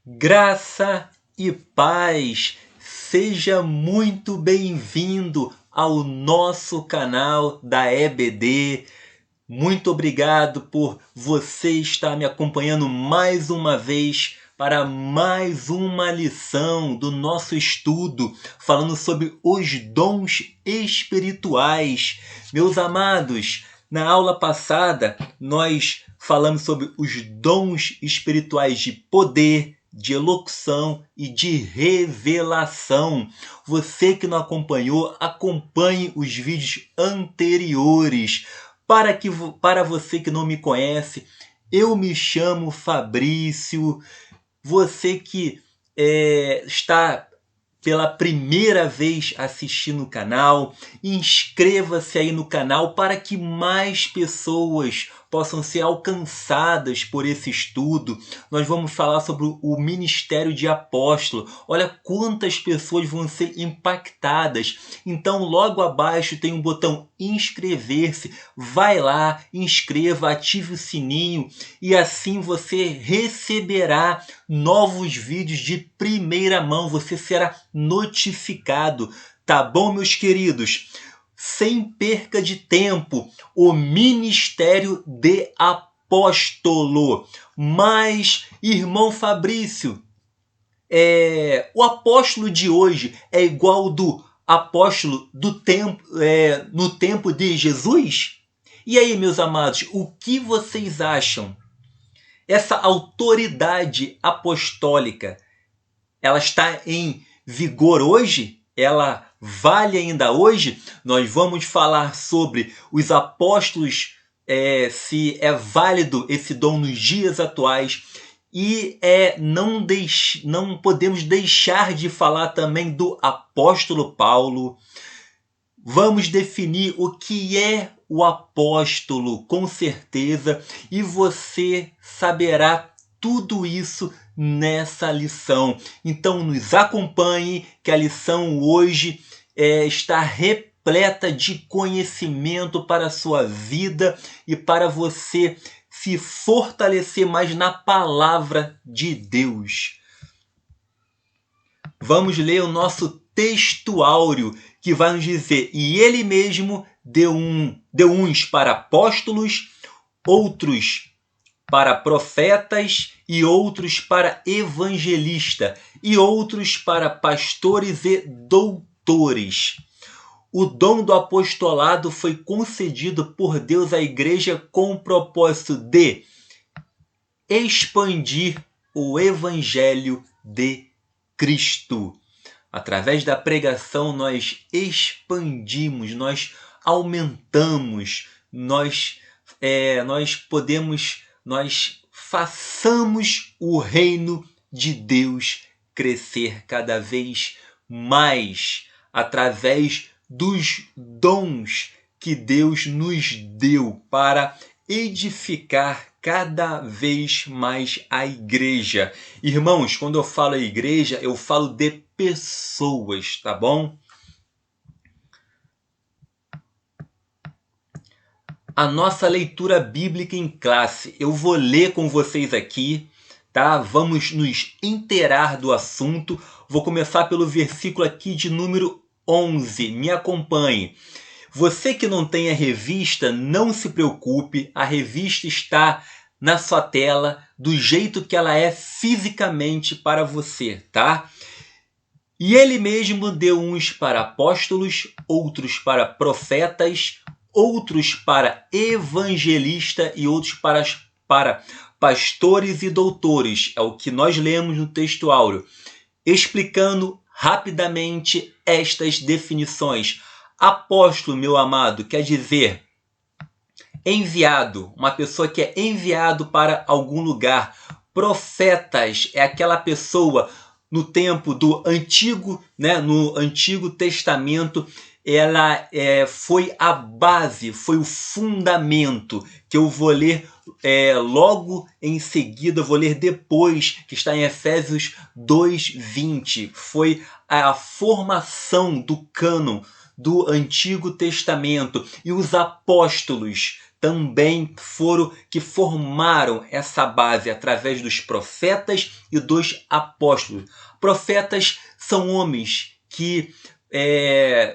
Graça e paz, seja muito bem-vindo ao nosso canal da EBD. Muito obrigado por você estar me acompanhando mais uma vez para mais uma lição do nosso estudo, falando sobre os dons espirituais. Meus amados, na aula passada nós falamos sobre os dons espirituais de poder, de elocução e de revelação. Você que não acompanhou, acompanhe os vídeos anteriores. Para você que não me conhece, eu me chamo Fabrício. Você que está pela primeira vez assistindo o canal, inscreva-se aí no canal para que mais pessoas possam ser alcançadas por esse estudo. Nós vamos falar sobre o ministério de apóstolo. Olha quantas pessoas vão ser impactadas. Então logo abaixo tem um botão inscrever-se. Vai lá, inscreva, ative o sininho e assim você receberá novos vídeos de primeira mão. Você será notificado. Tá bom, meus queridos? Sem perca de tempo, o ministério de apóstolo. Mas, irmão Fabrício, o apóstolo de hoje é igual ao do apóstolo do tempo, no tempo de Jesus? E aí, meus amados, o que vocês acham? Essa autoridade apostólica, ela está em vigor hoje? Ela vale ainda hoje? Nós vamos falar sobre os apóstolos, se é válido esse dom nos dias atuais. E não podemos deixar de falar também do apóstolo Paulo. Vamos definir o que é o apóstolo, com certeza, e você saberá tudo isso nessa lição. Então nos acompanhe, que a lição hoje está repleta de conhecimento para a sua vida e para você se fortalecer mais na palavra de Deus. Vamos ler o nosso texto áureo, que vai nos dizer: e ele mesmo deu uns para apóstolos, outros para profetas, e outros para evangelistas, e outros para pastores e doutores. O dom do apostolado foi concedido por Deus à igreja com o propósito de expandir o evangelho de Cristo. Através da pregação nós expandimos, nós aumentamos, nós façamos o reino de Deus crescer cada vez mais através dos dons que Deus nos deu para edificar cada vez mais a igreja. Irmãos, quando eu falo igreja, eu falo de pessoas, tá bom? A nossa leitura bíblica em classe, eu vou ler com vocês aqui, tá? Vamos nos inteirar do assunto. Vou começar pelo versículo aqui de número 11. Me acompanhe. Você que não tem a revista, não se preocupe, a revista está na sua tela, do jeito que ela é fisicamente para você, tá? E ele mesmo deu uns para apóstolos, outros para profetas, outros para evangelistas e outros para pastores e doutores. É o que nós lemos no texto áureo, explicando rapidamente estas definições. Apóstolo, meu amado, quer dizer enviado, uma pessoa que é enviado para algum lugar. Profetas é aquela pessoa no tempo do Antigo, no Antigo Testamento, ela foi a base, foi o fundamento, que eu vou ler logo em seguida, vou ler depois, que está em Efésios 2:20. Foi a formação do cânon do Antigo Testamento. E os apóstolos também foram que formaram essa base através dos profetas e dos apóstolos. Profetas são homens que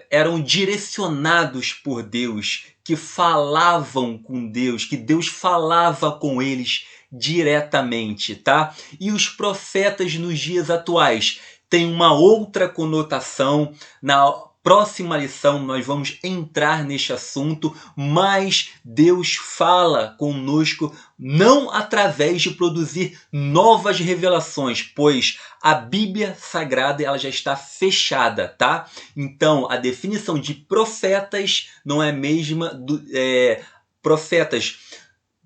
eram direcionados por Deus, que falavam com Deus, que Deus falava com eles diretamente, tá? E os profetas nos dias atuais têm uma outra conotação. Na próxima lição nós vamos entrar neste assunto, mas Deus fala conosco não através de produzir novas revelações, pois a Bíblia Sagrada ela já está fechada, tá? Então a definição de profetas não é a mesma profetas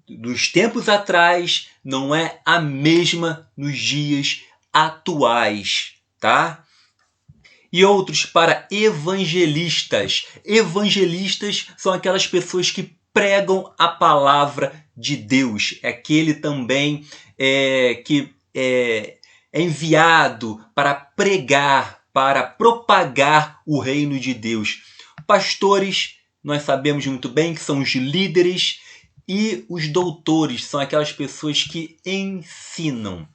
dos tempos atrás, não é a mesma nos dias atuais, tá? E outros para evangelistas. Evangelistas são aquelas pessoas que pregam a palavra de Deus. É aquele também que é enviado para pregar, para propagar o reino de Deus. Pastores, nós sabemos muito bem que são os líderes, e os doutores são aquelas pessoas que ensinam,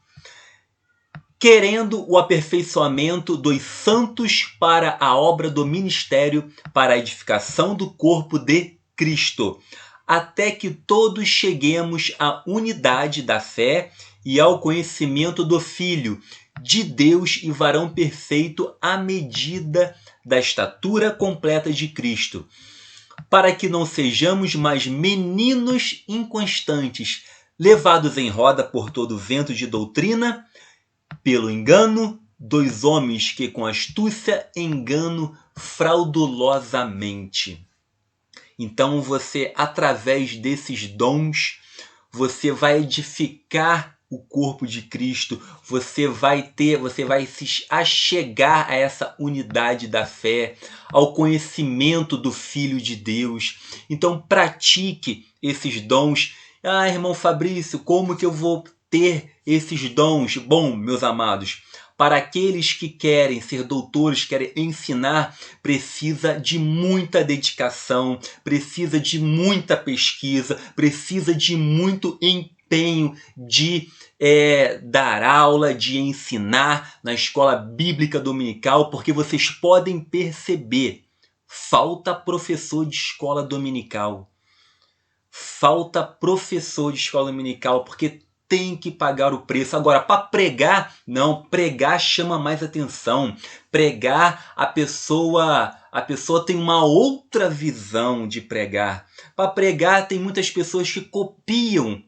querendo o aperfeiçoamento dos santos para a obra do ministério, para a edificação do corpo de Cristo, até que todos cheguemos à unidade da fé e ao conhecimento do Filho de Deus e varão perfeito à medida da estatura completa de Cristo, para que não sejamos mais meninos inconstantes, levados em roda por todo vento de doutrina, pelo engano dos homens que com astúcia enganam fraudulosamente. Então você, através desses dons, você vai edificar o corpo de Cristo, você vai se achegar a essa unidade da fé, ao conhecimento do Filho de Deus. Então pratique esses dons. Ah, irmão Fabrício, como que eu vou ter esses dons? Bom, meus amados, para aqueles que querem ser doutores, querem ensinar, precisa de muita dedicação, precisa de muita pesquisa, precisa de muito empenho de dar aula, de ensinar na escola bíblica dominical, porque vocês podem perceber, falta professor de escola dominical. Falta professor de escola dominical, porque tem que pagar o preço. Agora, para pregar, não, pregar chama mais atenção. Pregar, a pessoa tem uma outra visão de pregar. Para pregar, tem muitas pessoas que copiam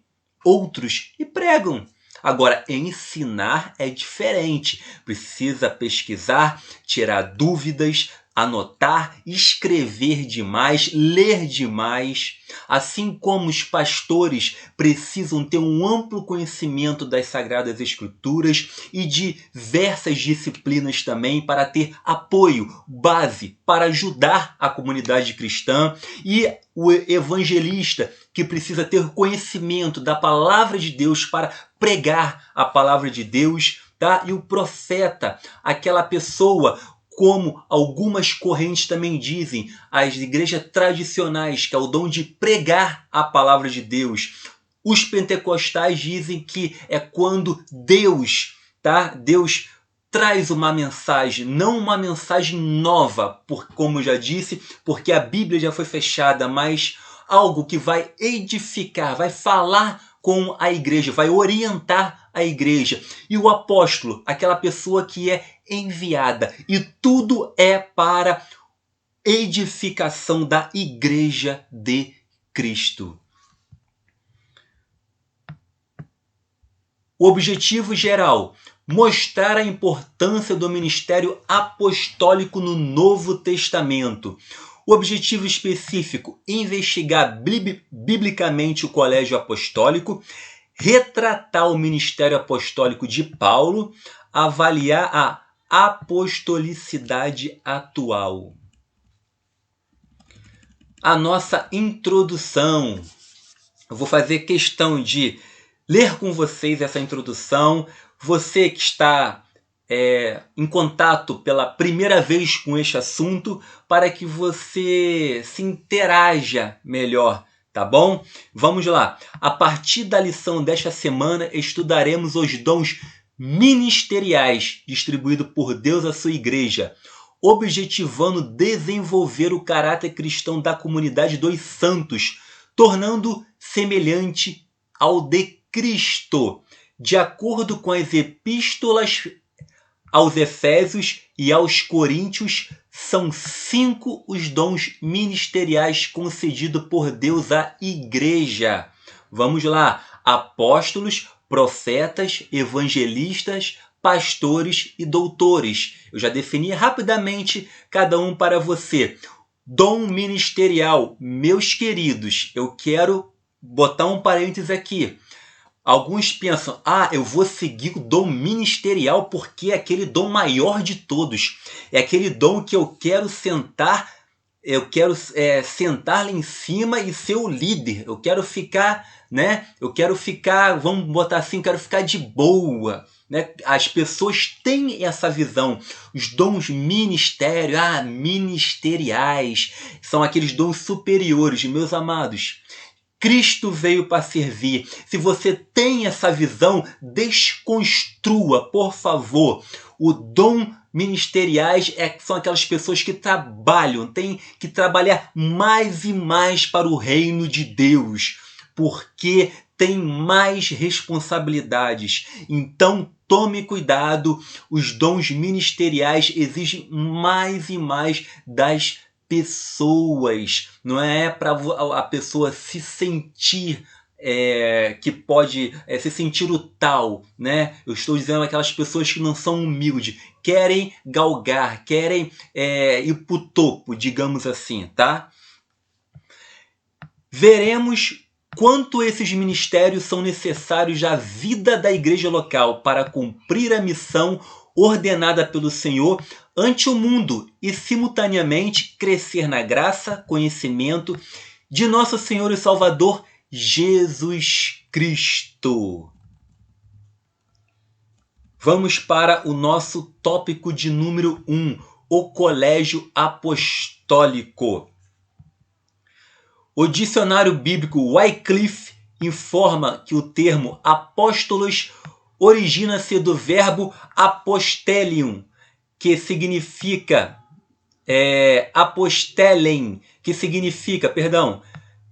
outros e pregam. Agora, ensinar é diferente. Precisa pesquisar, tirar dúvidas, anotar, escrever demais, ler demais. Assim como os pastores precisam ter um amplo conhecimento das Sagradas Escrituras e de diversas disciplinas também para ter apoio, base, para ajudar a comunidade cristã. E o evangelista que precisa ter conhecimento da palavra de Deus para pregar a palavra de Deus, tá? E o profeta, aquela pessoa, como algumas correntes também dizem, as igrejas tradicionais, que é o dom de pregar a palavra de Deus. Os pentecostais dizem que é quando Deus traz uma mensagem, não uma mensagem nova, como eu já disse, porque a Bíblia já foi fechada, mas algo que vai edificar, vai falar com a igreja, vai orientar a igreja. E o apóstolo, aquela pessoa que é enviada. E tudo é para edificação da igreja de Cristo. O objetivo geral: mostrar a importância do ministério apostólico no Novo Testamento. O objetivo específico: investigar biblicamente o colégio apostólico, retratar o ministério apostólico de Paulo, avaliar a apostolicidade atual. A nossa introdução. Eu vou fazer questão de ler com vocês essa introdução. Você que está em contato pela primeira vez com este assunto, para que você se interaja melhor, tá bom? Vamos lá. A partir da lição desta semana, estudaremos os dons ministeriais distribuídos por Deus à sua igreja, objetivando desenvolver o caráter cristão da comunidade dos santos, tornando semelhante ao de Cristo, de acordo com as epístolas aos Efésios e aos Coríntios. São 5 os dons ministeriais concedidos por Deus à igreja. Vamos lá. Apóstolos, profetas, evangelistas, pastores e doutores. Eu já defini rapidamente cada um para você. Dom ministerial, meus queridos, eu quero botar um parênteses aqui. Alguns pensam, eu vou seguir o dom ministerial porque é aquele dom maior de todos. É aquele dom que eu quero sentar lá em cima e ser o líder. Eu quero ficar, vamos botar assim, eu quero ficar de boa. Né? As pessoas têm essa visão. Os dons ministeriais, são aqueles dons superiores, meus amados. Cristo veio para servir. Se você tem essa visão, desconstrua, por favor. O dom ministeriais são aquelas pessoas que trabalham, têm que trabalhar mais e mais para o reino de Deus, porque tem mais responsabilidades. Então, tome cuidado. Os dons ministeriais exigem mais e mais das pessoas, não é para a pessoa se sentir que pode se sentir o tal, né? Eu estou dizendo aquelas pessoas que não são humildes, querem galgar, querem ir para o topo, digamos assim, tá? Veremos quanto esses ministérios são necessários à vida da igreja local para cumprir a missão ordenada pelo Senhor ante o mundo e, simultaneamente, crescer na graça, conhecimento de nosso Senhor e Salvador Jesus Cristo. Vamos para o nosso tópico de número 1, o colégio apostólico. O dicionário bíblico Wycliffe informa que o termo apóstolos origina-se do verbo apostelium, que significa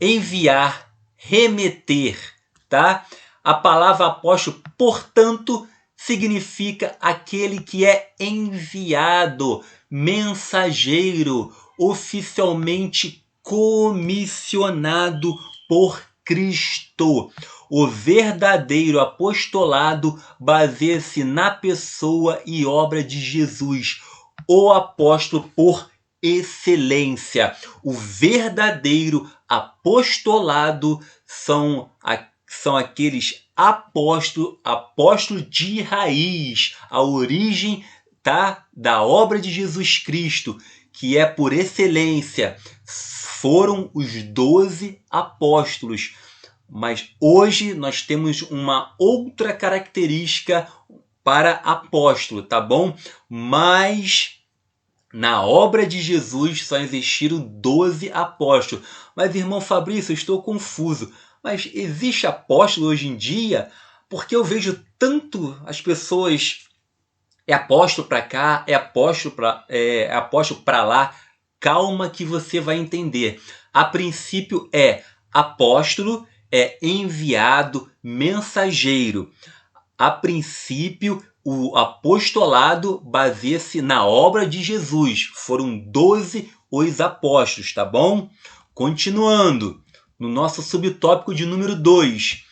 enviar, remeter, tá? A palavra apóstolo, portanto, significa aquele que é enviado, mensageiro, oficialmente comissionado por Cristo. O verdadeiro apostolado baseia-se na pessoa e obra de Jesus, o apóstolo por excelência. O verdadeiro apostolado são aqueles apóstolos de raiz, a origem, tá, da obra de Jesus Cristo, que é por excelência. Foram os 12 apóstolos. Mas hoje nós temos uma outra característica para apóstolo, tá bom? Mas na obra de Jesus só existiram 12 apóstolos. Mas, irmão Fabrício, eu estou confuso. Mas existe apóstolo hoje em dia? Porque eu vejo tanto as pessoas... É apóstolo para cá, é apóstolo para lá. Calma que você vai entender. A princípio apóstolo, enviado, mensageiro. A princípio, o apostolado baseia-se na obra de Jesus. Foram 12 os apóstolos, tá bom? Continuando, no nosso subtópico de número 2.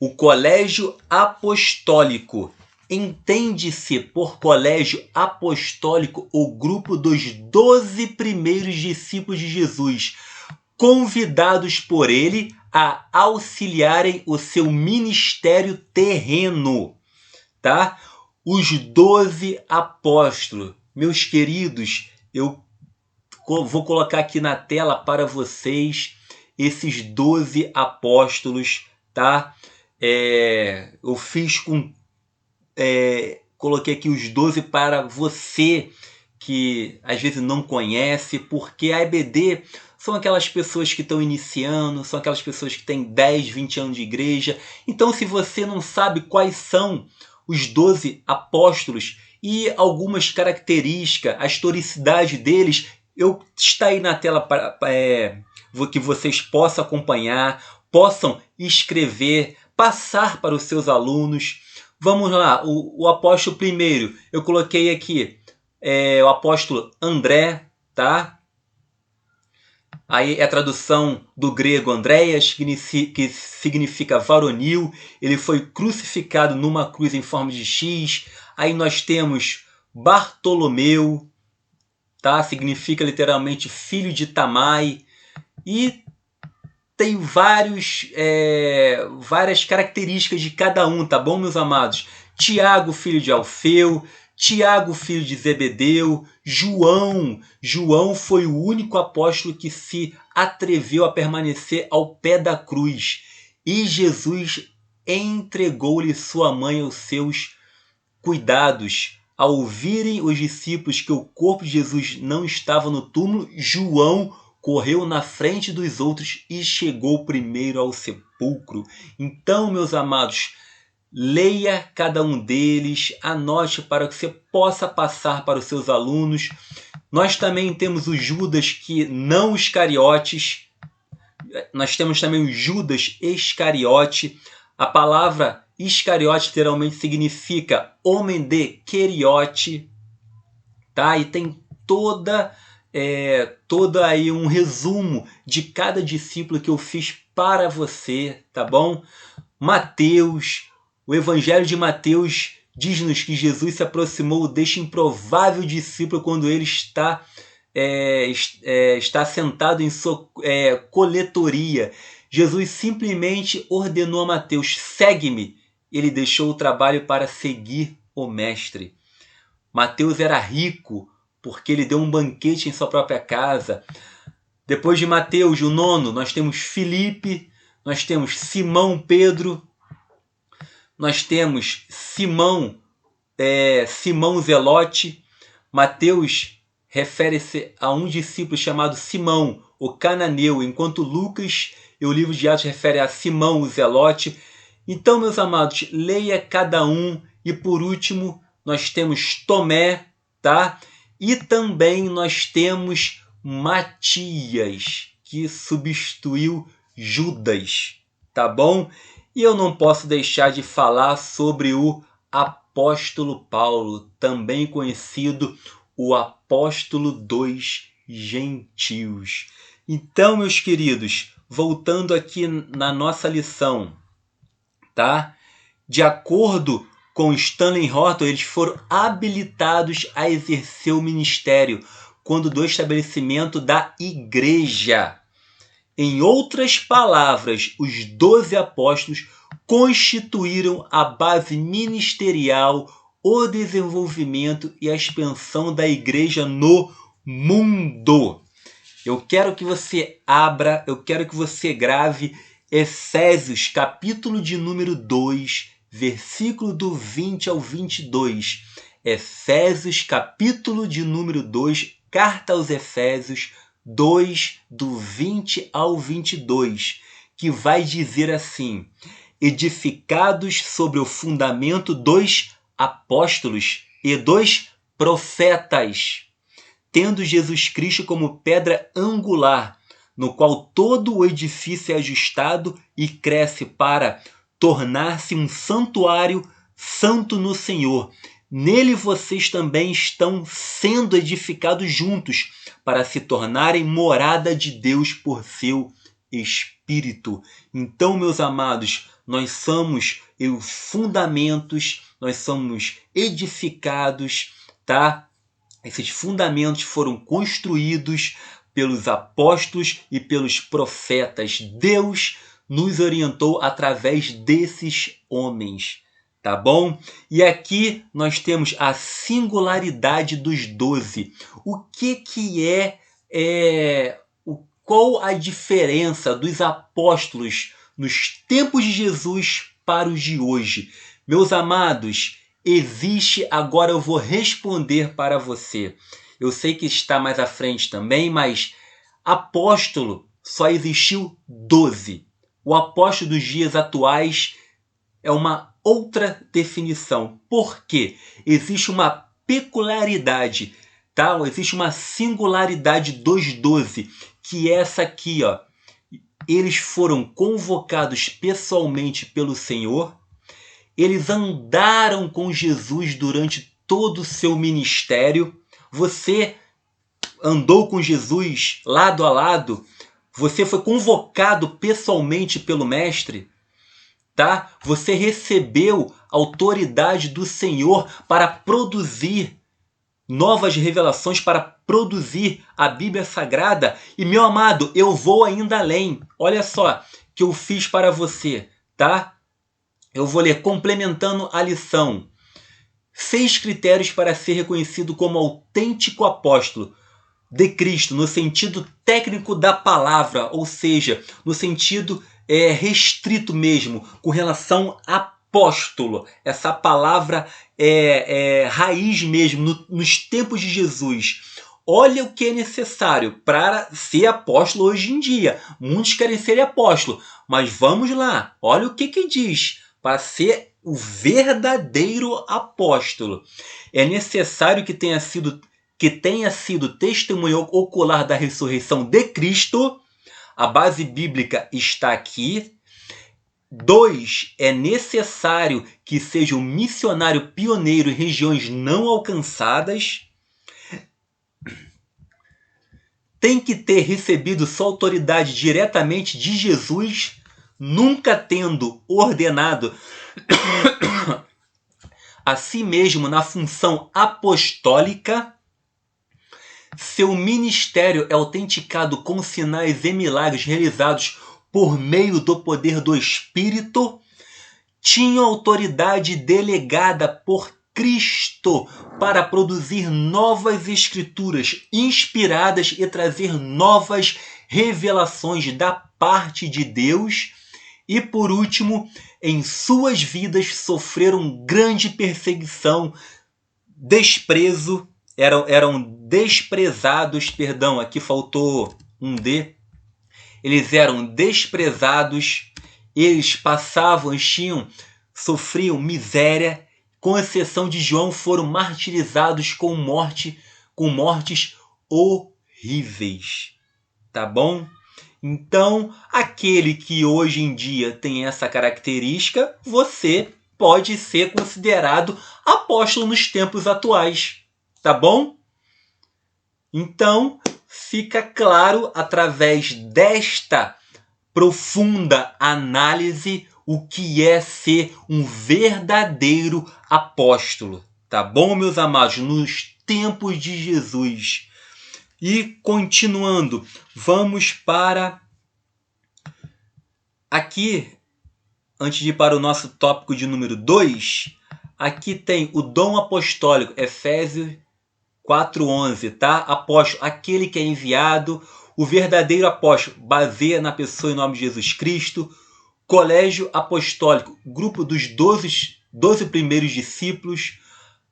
O colégio apostólico. Entende-se por colégio apostólico o grupo dos 12 primeiros discípulos de Jesus, convidados por ele a auxiliarem o seu ministério terreno, tá? Os 12 apóstolos. Meus queridos, eu vou colocar aqui na tela para vocês esses 12 apóstolos, tá? Eu fiz coloquei aqui os 12 para você que às vezes não conhece, porque a EBD são aquelas pessoas que estão iniciando, são aquelas pessoas que têm 10, 20 anos de igreja. Então, se você não sabe quais são os 12 apóstolos e algumas características, a historicidade deles, está aí na tela para que vocês possam acompanhar, possam escrever, passar para os seus alunos. Vamos lá, o apóstolo primeiro, eu coloquei aqui o apóstolo André, tá? Aí é a tradução do grego Andréas, que significa varonil. Ele foi crucificado numa cruz em forma de X. Aí nós temos Bartolomeu, tá? Significa literalmente filho de Tamai. E tem várias características de cada um, tá bom, meus amados? Tiago, filho de Alfeu. Tiago, filho de Zebedeu. João foi o único apóstolo que se atreveu a permanecer ao pé da cruz. E Jesus entregou-lhe sua mãe aos seus cuidados. Ao ouvirem os discípulos que o corpo de Jesus não estava no túmulo, João correu na frente dos outros e chegou primeiro ao sepulcro. Então, meus amados, leia cada um deles, anote para que você possa passar para os seus alunos. Nós também temos o Judas, que não Iscariotes. Nós temos também o Judas Iscariote. A palavra Iscariote literalmente significa homem de Queriote, tá? E tem toda aí um resumo de cada discípulo que eu fiz para você, tá bom? Mateus, o Evangelho de Mateus diz-nos que Jesus se aproximou deste improvável discípulo quando ele está sentado em sua coletoria. Jesus simplesmente ordenou a Mateus: segue-me. Ele deixou o trabalho para seguir o mestre. Mateus era rico porque ele deu um banquete em sua própria casa. Depois de Mateus, o nono, nós temos Filipe, nós temos Simão Pedro, nós temos Simão Zelote. Mateus refere-se a um discípulo chamado Simão, o cananeu, enquanto Lucas e o livro de Atos refere a Simão, o Zelote. Então, meus amados, leia cada um. E por último, nós temos Tomé, tá? E também nós temos Matias, que substituiu Judas, tá bom? E eu não posso deixar de falar sobre o apóstolo Paulo, também conhecido o apóstolo dos gentios. Então, meus queridos, voltando aqui na nossa lição, tá? De acordo com Stanley Horton, eles foram habilitados a exercer o ministério quando do estabelecimento da igreja. Em outras palavras, os 12 apóstolos constituíram a base ministerial, o desenvolvimento e a expansão da igreja no mundo. Eu quero que você abra, eu quero que você grave Efésios, capítulo de número 2, versículo do 20 ao 22. Efésios, capítulo de número 2, carta aos Efésios 2, do 20 ao 22, que vai dizer assim: edificados sobre o fundamento dos apóstolos e dos profetas, tendo Jesus Cristo como pedra angular, no qual todo o edifício é ajustado e cresce para tornar-se um santuário santo no Senhor. Nele vocês também estão sendo edificados juntos para se tornarem morada de Deus por seu Espírito. Então, meus amados, nós somos os fundamentos, nós somos edificados, tá? Esses fundamentos foram construídos pelos apóstolos e pelos profetas. Deus nos orientou através desses homens, tá bom? E aqui nós temos a singularidade dos 12. O que qual a diferença dos apóstolos nos tempos de Jesus para os de hoje? Meus amados, existe, agora eu vou responder para você. Eu sei que está mais à frente também, mas apóstolo só existiu 12. O apóstolo dos dias atuais é uma outra definição. Por quê? Existe uma peculiaridade, tá? Existe uma singularidade dos 12, que é essa aqui, ó. Eles foram convocados pessoalmente pelo Senhor, eles andaram com Jesus durante todo o seu ministério. Você andou com Jesus lado a lado? Você foi convocado pessoalmente pelo Mestre? Tá? Você recebeu autoridade do Senhor para produzir novas revelações, para produzir a Bíblia Sagrada? E, meu amado, eu vou ainda além. Olha só que eu fiz para você, tá? Eu vou ler complementando a lição. 6 critérios para ser reconhecido como autêntico apóstolo de Cristo, no sentido técnico da palavra, ou seja, no sentido restrito mesmo, com relação a apóstolo. Essa palavra é raiz mesmo, nos tempos de Jesus. Olha o que é necessário para ser apóstolo hoje em dia. Muitos querem ser apóstolo, mas vamos lá, olha o que diz. Para ser o verdadeiro apóstolo, é necessário que tenha sido testemunho ocular da ressurreição de Cristo. A base bíblica está aqui. 2. É necessário que seja um missionário pioneiro em regiões não alcançadas. Tem que ter recebido sua autoridade diretamente de Jesus, nunca tendo ordenado a si mesmo na função apostólica. Seu ministério é autenticado com sinais e milagres realizados por meio do poder do Espírito. Tinha autoridade delegada por Cristo para produzir novas escrituras inspiradas e trazer novas revelações da parte de Deus. E por último, em suas vidas sofreram grande perseguição, desprezo, eram desprezados, perdão, aqui faltou um D. Eles eram desprezados, eles sofriam miséria, com exceção de João, foram martirizados com mortes horríveis. Tá bom? Então, aquele que hoje em dia tem essa característica, você pode ser considerado apóstolo nos tempos atuais. Tá bom? Então, fica claro através desta profunda análise o que é ser um verdadeiro apóstolo. Tá bom, meus amados? Nos tempos de Jesus. E continuando, vamos para aqui, antes de ir para o nosso tópico de número 2, aqui tem o dom apostólico, Efésios 4:11, tá? Apóstolo, aquele que é enviado, o verdadeiro apóstolo, baseia na pessoa e nome de Jesus Cristo. Colégio apostólico, grupo dos 12 primeiros discípulos.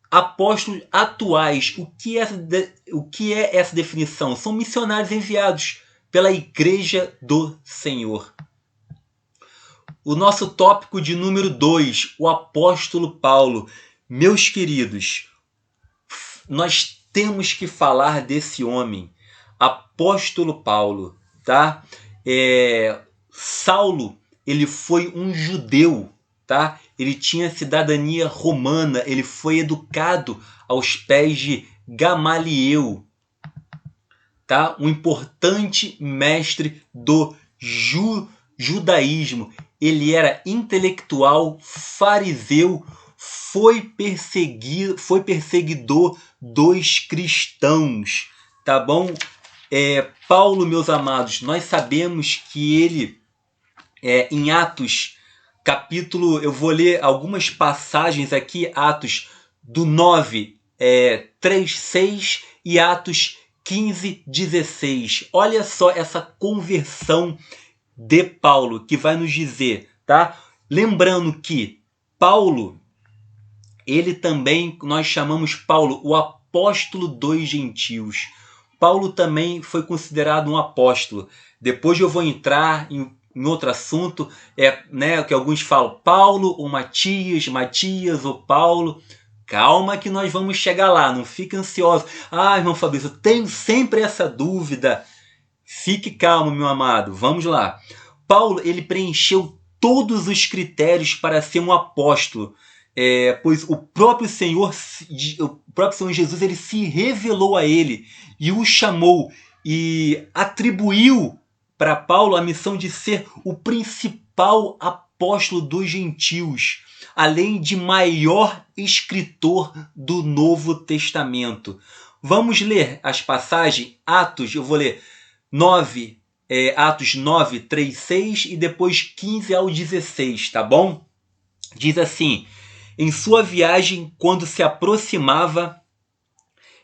Apóstolos atuais, o que é essa definição? São missionários enviados pela Igreja do Senhor. O nosso tópico de número 2, o apóstolo Paulo. Meus queridos, nós temos que falar desse homem, apóstolo Paulo, tá? Saulo, ele foi um judeu, tá? Ele tinha cidadania romana, ele foi educado aos pés de Gamaliel, tá? Um importante mestre do judaísmo. Ele era intelectual, fariseu, foi perseguidor dos cristãos, tá bom? Paulo, meus amados, nós sabemos que ele, em Atos, capítulo, eu vou ler algumas passagens aqui, Atos do 9, 3, 6 e Atos 15, 16. Olha só essa conversão de Paulo, que vai nos dizer, tá? Lembrando que Paulo, ele também, nós chamamos Paulo o apóstolo dos gentios. Paulo também foi considerado um apóstolo. Depois eu vou entrar em outro assunto, né, que alguns falam Paulo ou Matias, Matias ou Paulo. Calma que nós vamos chegar lá, não fique ansioso. Ah, irmão Fabrício, eu tenho sempre essa dúvida. Fique calmo, meu amado. Vamos lá. Paulo, ele preencheu todos os critérios para ser um apóstolo, pois o próprio Senhor Jesus, ele se revelou a ele e o chamou e atribuiu para Paulo a missão de ser o principal apóstolo dos gentios, além de maior escritor do Novo Testamento. Vamos ler as passagens, Atos, eu vou ler Atos 9, 3, 6 e depois 15 ao 16, tá bom? Diz assim: em sua viagem, quando se aproximava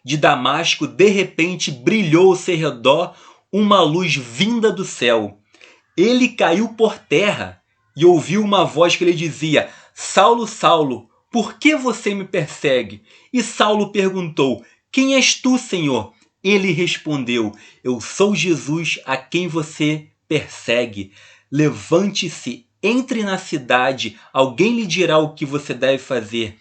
de Damasco, de repente brilhou ao seu redor uma luz vinda do céu. Ele caiu por terra e ouviu uma voz que lhe dizia: Saulo, Saulo, por que você me persegue? E Saulo perguntou: quem és tu, Senhor? Ele respondeu: eu sou Jesus a quem você persegue. Levante-se, entre na cidade, alguém lhe dirá o que você deve fazer.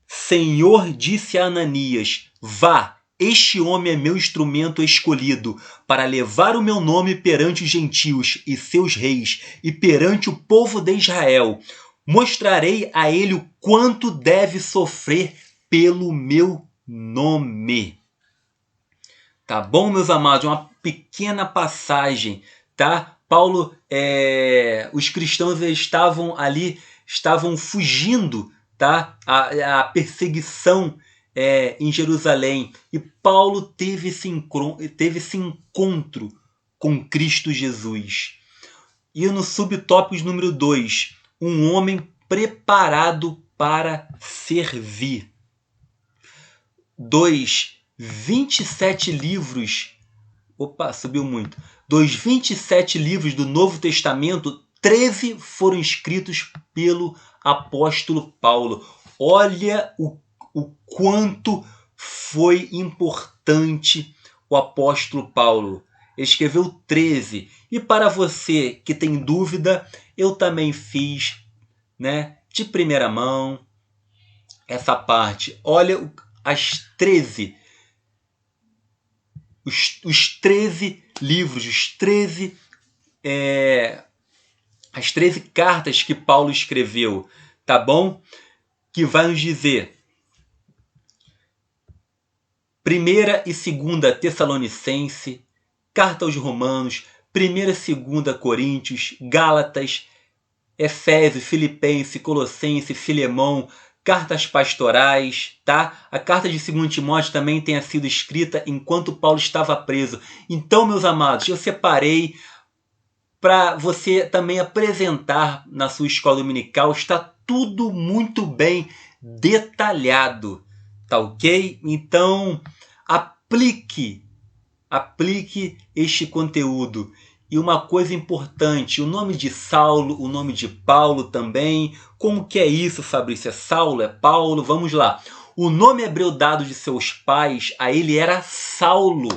Senhor disse a Ananias: vá, este homem é meu instrumento escolhido para levar o meu nome perante os gentios e seus reis e perante o povo de Israel. Mostrarei a ele o quanto deve sofrer pelo meu nome. Tá bom, meus amados? Uma pequena passagem, tá? Paulo, os cristãos estavam ali, estavam fugindo, tá? A perseguição em Jerusalém. E Paulo teve esse encontro com Cristo Jesus. E no subtópico número 2, um homem preparado para servir. 27 livros. Opa, subiu muito. Dos 27 livros do Novo Testamento, 13 foram escritos pelo apóstolo Paulo. Olha o quanto foi importante o apóstolo Paulo. Ele escreveu 13. E para você que tem dúvida, eu também fiz, né, de primeira mão essa parte. Olha as 13. Os 13 livros, as 13 cartas que Paulo escreveu, tá bom? Que vai nos dizer 1ª e 2ª Tessalonicense, Carta aos Romanos, 1ª e 2ª Coríntios, Gálatas, Efésios, Filipenses, Colossenses, Filemão, cartas pastorais, tá? A carta de 2 Timóteo também tenha sido escrita enquanto Paulo estava preso. Então, meus amados, eu separei para você também apresentar na sua escola dominical. Está tudo muito bem detalhado, tá ok? Então, aplique este conteúdo. E uma coisa importante, o nome de Saulo, o nome de Paulo também. Como que é isso, Fabrício? É Saulo? É Paulo? Vamos lá. O nome hebreu dado de seus pais a ele era Saulo,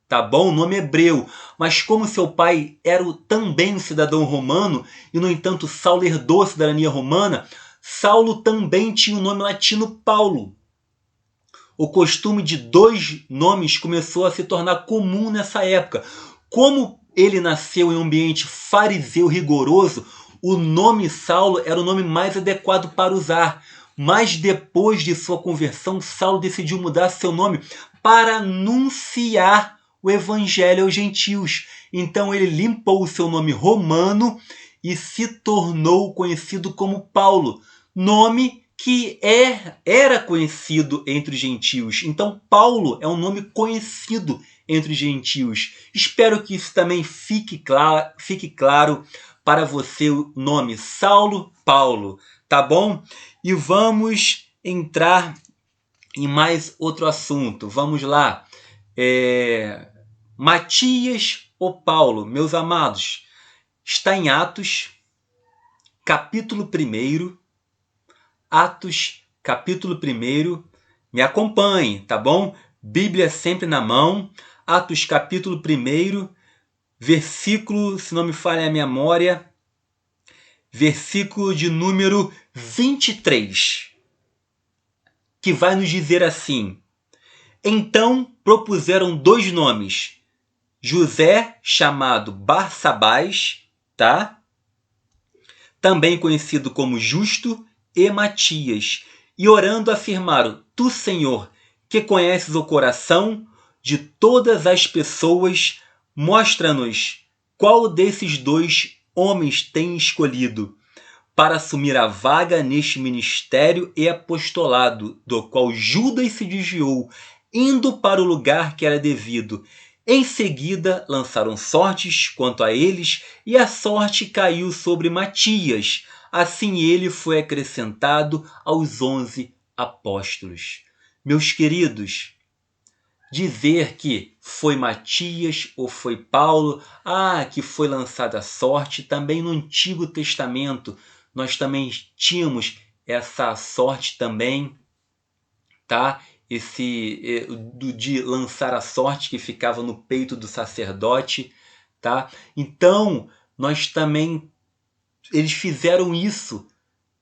tá bom? O nome hebreu. Mas como seu pai era também um cidadão romano, e no entanto Saulo herdou a cidadania romana, Saulo também tinha o nome latino Paulo. O costume de 2 nomes começou a se tornar comum nessa época. Como ele nasceu em um ambiente fariseu rigoroso, o nome Saulo era o nome mais adequado para usar. Mas depois de sua conversão, Saulo decidiu mudar seu nome para anunciar o evangelho aos gentios. Então ele limpou o seu nome romano e se tornou conhecido como Paulo, nome que era conhecido entre os gentios. Então Paulo é um nome conhecido entre os gentios. Espero que isso também fique claro para você, o nome Saulo, Paulo, tá bom? E vamos entrar em mais outro assunto. Vamos lá. Matias ou Paulo, meus amados, está em Atos, capítulo 1. Atos, capítulo 1. Me acompanhe, tá bom? Bíblia sempre na mão. Atos capítulo 1, versículo, se não me falha a memória, versículo de número 23, que vai nos dizer assim: então propuseram 2 nomes, José, chamado Barsabás, tá? Também conhecido como Justo, e Matias, e orando afirmaram: tu, Senhor, que conheces o coração de todas as pessoas, mostra-nos qual desses 2 homens tem escolhido para assumir a vaga neste ministério e apostolado, do qual Judas se desviou, indo para o lugar que era devido. Em seguida, lançaram sortes quanto a eles, e a sorte caiu sobre Matias. Assim ele foi acrescentado aos 11 apóstolos. Meus queridos, dizer que foi Matias ou foi Paulo, que foi lançada a sorte, também no Antigo Testamento nós também tínhamos essa sorte também, tá? De lançar a sorte que ficava no peito do sacerdote, tá? Então, nós também, eles fizeram isso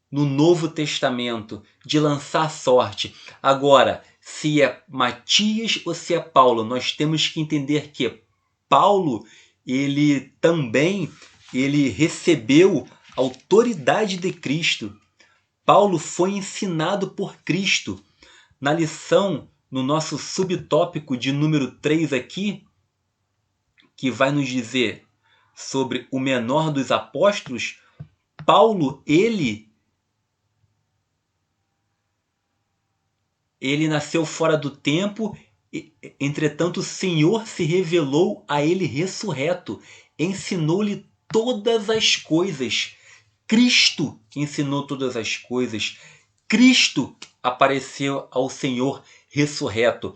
no Novo Testamento, de lançar sorte. Agora, se é Matias ou se é Paulo, nós temos que entender que Paulo, ele também recebeu autoridade de Cristo. Paulo foi ensinado por Cristo. Na lição, no nosso subtópico de número 3 aqui, que vai nos dizer sobre o menor dos apóstolos, Paulo, ele nasceu fora do tempo, entretanto o Senhor se revelou a ele ressurreto, ensinou-lhe todas as coisas. Cristo ensinou todas as coisas. Cristo apareceu ao Senhor ressurreto.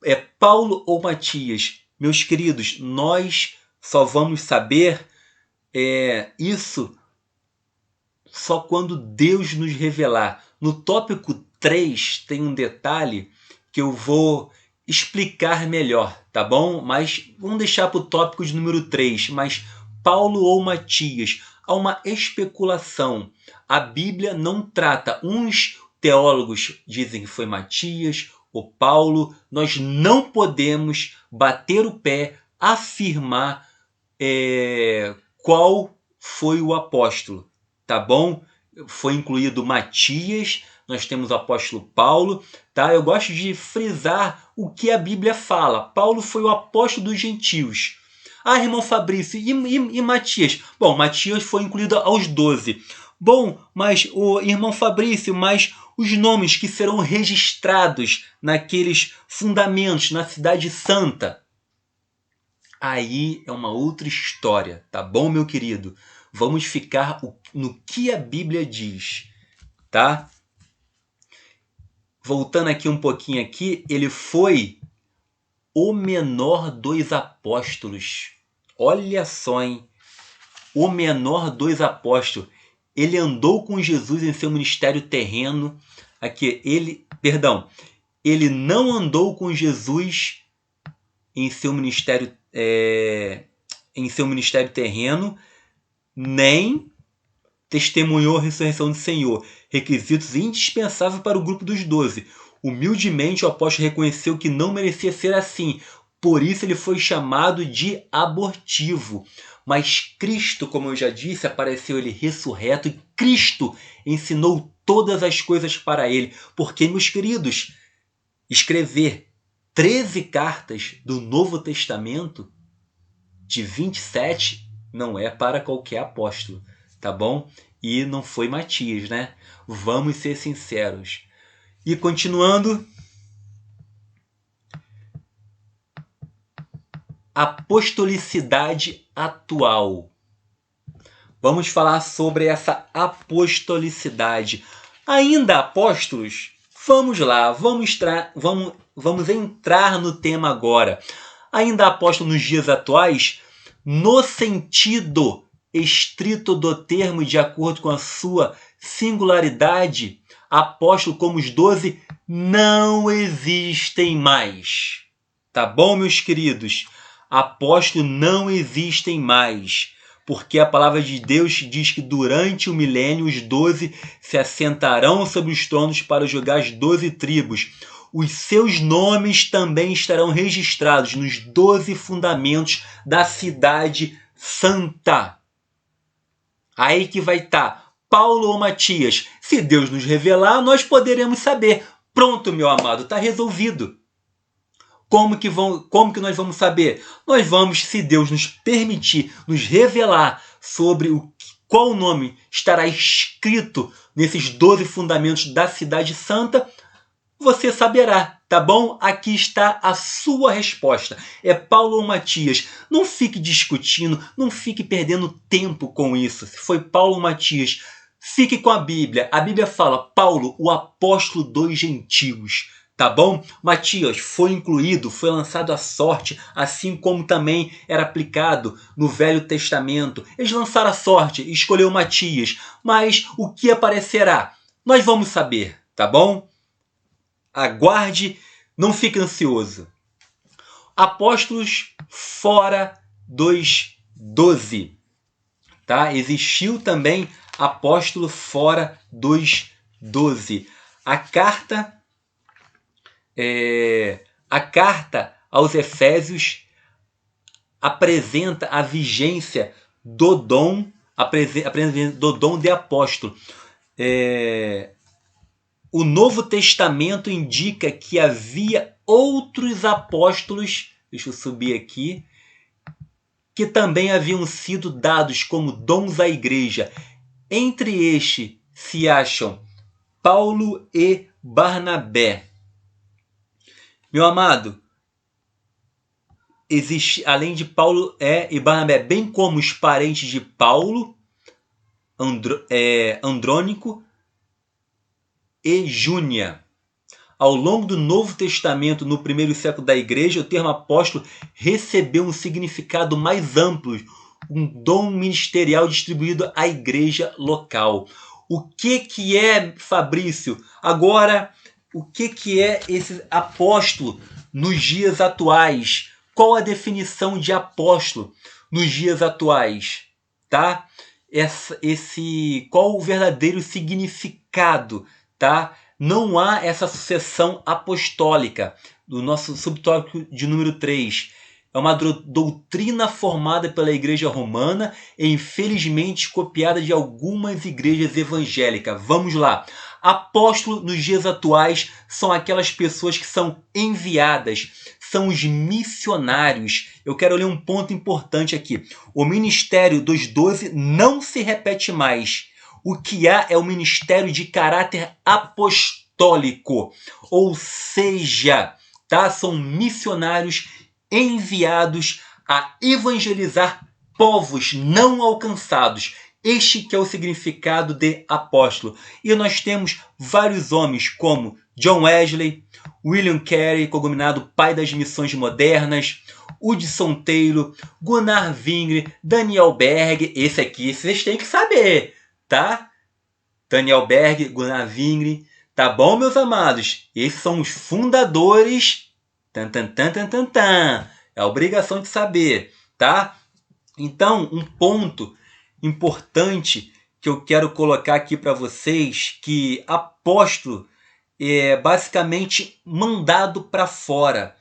É Paulo ou Matias? Meus queridos, nós só vamos saber isso só quando Deus nos revelar. No tópico 3 tem um detalhe que eu vou explicar melhor, tá bom? Mas vamos deixar para o tópico de número 3. Mas Paulo ou Matias? Há uma especulação. A Bíblia não trata. Uns teólogos dizem que foi Matias ou Paulo. Nós não podemos bater o pé, afirmar qual foi o apóstolo, tá bom? Foi incluído Matias, nós temos o apóstolo Paulo, tá? Eu gosto de frisar o que a Bíblia fala. Paulo foi o apóstolo dos gentios. Irmão Fabrício, e Matias? Bom, Matias foi incluído aos 12. Bom, mas o irmão Fabrício, mas os nomes que serão registrados naqueles fundamentos na Cidade Santa, aí é uma outra história, tá bom, meu querido? Vamos ficar no que a Bíblia diz, tá? Voltando aqui um pouquinho aqui, ele foi o menor dos apóstolos. Olha só, hein? O menor dos apóstolos. Ele andou com Jesus em seu ministério terreno. Aqui, ele não andou com Jesus em seu ministério terreno, nem testemunhou a ressurreição do Senhor, requisitos indispensáveis para o grupo dos 12. Humildemente o apóstolo reconheceu que não merecia ser assim, por isso ele foi chamado de abortivo. Mas Cristo, como eu já disse, apareceu ele ressurreto, e Cristo ensinou todas as coisas para ele. Porque, meus queridos, escrever 13 cartas do Novo Testamento, de 27, não é para qualquer apóstolo, tá bom? E não foi Matias, né? Vamos ser sinceros. E continuando, apostolicidade atual. Vamos falar sobre essa apostolicidade. Ainda apóstolos? Vamos lá, vamos entrar no tema agora. Ainda apóstolo nos dias atuais, no sentido estrito do termo, de acordo com a sua singularidade, apóstolo como os 12 não existem mais. Tá bom, meus queridos? Apóstolos não existem mais, porque a palavra de Deus diz que durante o milênio os 12 se assentarão sobre os tronos para julgar as 12 tribos. Os seus nomes também estarão registrados nos 12 fundamentos da cidade santa. Aí que vai estar Paulo ou Matias. Se Deus nos revelar, nós poderemos saber. Pronto, meu amado, está resolvido. Como que nós vamos saber? Nós vamos, se Deus nos permitir, nos revelar sobre qual nome estará escrito nesses 12 fundamentos da cidade santa, você saberá, tá bom? Aqui está a sua resposta. É Paulo ou Matias. Não fique discutindo, não fique perdendo tempo com isso. Se foi Paulo ou Matias, fique com a Bíblia. A Bíblia fala, Paulo, o apóstolo dos gentios. Tá bom? Matias foi incluído, foi lançado à sorte, assim como também era aplicado no Velho Testamento. Eles lançaram a sorte, escolheu Matias. Mas o que aparecerá? Nós vamos saber, tá bom? Aguarde, não fique ansioso. Apóstolos fora dos 12. Tá? Existiu também apóstolo fora dos 12. A carta aos Efésios apresenta a vigência do dom, do dom de apóstolo. O Novo Testamento indica que havia outros apóstolos, deixa eu subir aqui, que também haviam sido dados como dons à igreja. Entre estes se acham Paulo e Barnabé. Meu amado, existe, além de Paulo e Barnabé, bem como os parentes de Paulo, Andrônico e Júnia. Ao longo do Novo Testamento, no primeiro século da igreja, o termo apóstolo recebeu um significado mais amplo, um dom ministerial distribuído à igreja local. O que é, Fabrício? Agora, o que é esse apóstolo nos dias atuais? Qual a definição de apóstolo nos dias atuais? Tá? Qual o verdadeiro significado? Tá? Não há essa sucessão apostólica do nosso subtópico de número 3. É uma doutrina formada pela Igreja Romana e infelizmente copiada de algumas igrejas evangélicas. Vamos lá. Apóstolo nos dias atuais são aquelas pessoas que são enviadas, são os missionários. Eu quero ler um ponto importante aqui. O ministério dos 12 não se repete mais. O que há é o ministério de caráter apostólico, ou seja, tá? São missionários enviados a evangelizar povos não alcançados. Este que é o significado de apóstolo. E nós temos vários homens como John Wesley, William Carey, cognominado pai das missões modernas, Hudson Taylor, Gunnar Wingre, Daniel Berg. Esse aqui vocês têm que saber, tá? Daniel Berg, Gunnar Wingre. Tá bom, meus amados? Esses são os fundadores. É a obrigação de saber, tá? Então, um ponto importante que eu quero colocar aqui para vocês, que apóstolo é basicamente mandado para fora,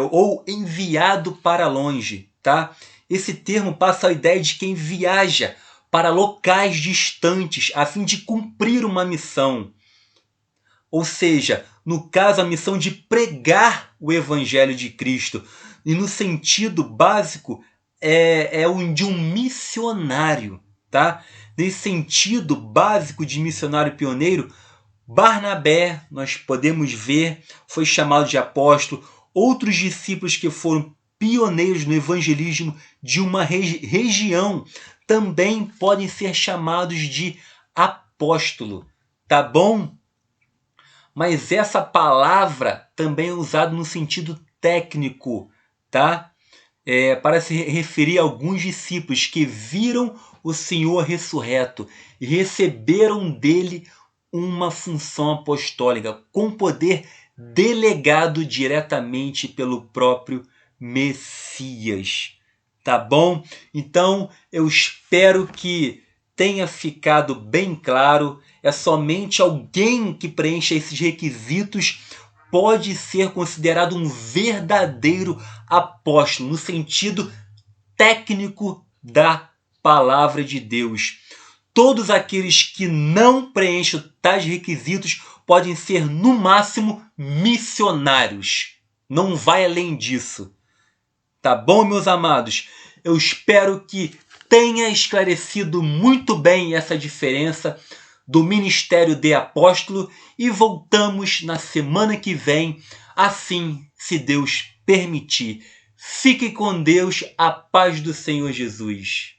ou enviado para longe, tá? Esse termo passa a ideia de quem viaja para locais distantes a fim de cumprir uma missão. Ou seja, no caso, a missão de pregar o Evangelho de Cristo. E no sentido básico, é o de um missionário. Tá? Nesse sentido básico de missionário pioneiro, Barnabé, nós podemos ver, foi chamado de apóstolo. Outros discípulos que foram pioneiros no evangelismo de uma região também podem ser chamados de apóstolo. Tá bom? Mas essa palavra também é usada no sentido técnico, tá? Para se referir a alguns discípulos que viram o Senhor ressurreto e receberam dele uma função apostólica com poder delegado diretamente pelo próprio Messias. Tá bom? Então, eu espero que tenha ficado bem claro. É somente alguém que preencha esses requisitos pode ser considerado um verdadeiro apóstolo, no sentido técnico da palavra de Deus. Todos aqueles que não preenchem tais requisitos podem ser, no máximo, missionários. Não vai além disso. Tá bom, meus amados? Eu espero que tenha esclarecido muito bem essa diferença do ministério de apóstolo e voltamos na semana que vem, assim, se Deus permitir. Fique com Deus, a paz do Senhor Jesus.